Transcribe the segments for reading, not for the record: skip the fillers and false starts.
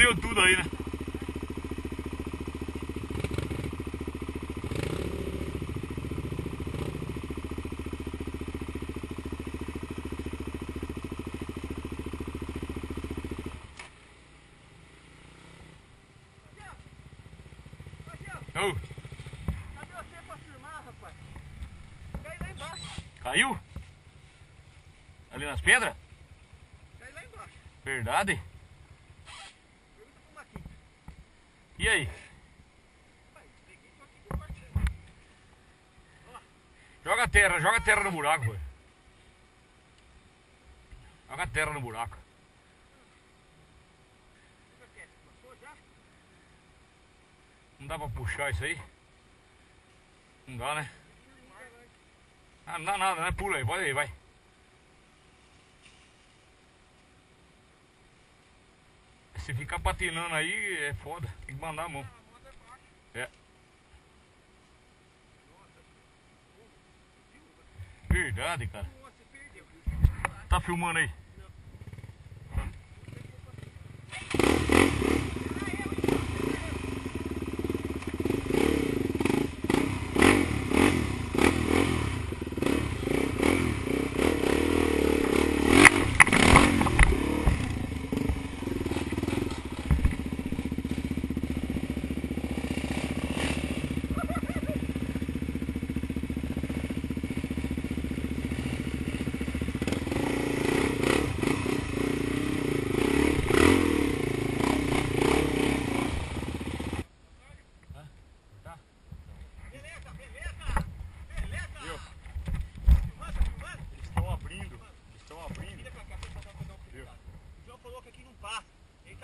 fudeu tudo aí, né? Oh. Cadê você pra filmar, rapaz? Cai lá embaixo. Caiu? Ali nas pedras? Cai lá embaixo. Verdade? Pergunta pro Maquinho. E aí? Pai, peguei só aqui com parte. Joga terra no buraco, velho. Joga terra no buraco. Fica quieto. Passou já? Não dá pra puxar isso aí? Não dá, né? Ah, não dá nada, né? Pula aí, pode aí, vai. Se ficar patinando aí, é foda. Tem que mandar a mão. É. Verdade, cara. Tá filmando aí?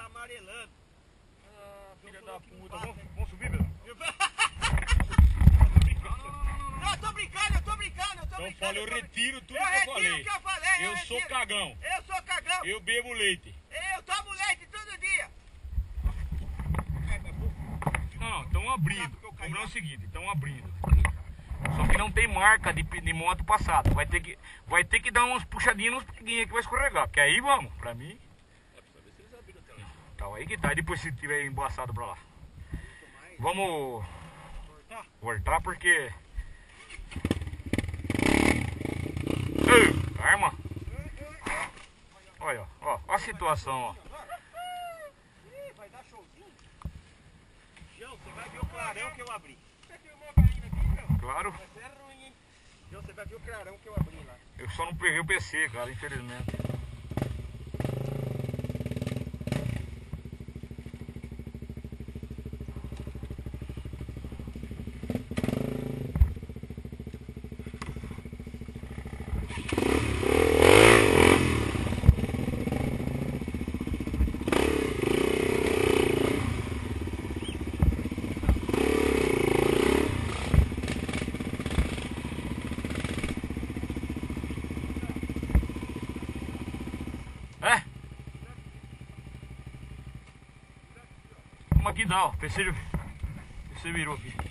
Amarelando. Filha da puta, vamos subir, Pedro? Não, eu tô brincando. Então fala, eu retiro tudo Eu que eu retiro falei. o que eu falei. Eu sou cagão. Eu sou cagão. Eu bebo leite. Eu tomo leite todo dia. Não, estão abrindo. O problema é o seguinte, estão abrindo. Só que não tem marca de moto passada. Vai ter que dar umas puxadinhas nos peguinhos que vai escorregar. Que aí vamos, pra mim. Então aí que tá, e depois se tiver embaçado pra lá. Vamos voltar porque... Ei, calma. Olha, ó a situação, ó. Vai dar showzinho? João, você vai ver o clarão que eu abri. Você filmou a galinha aqui, João? Claro. Vai ser ruim, hein? João, você vai ver o clarão que eu abri lá. Eu só não peguei o PC, cara, infelizmente. Vamos aqui dar, ó. PC virou aqui.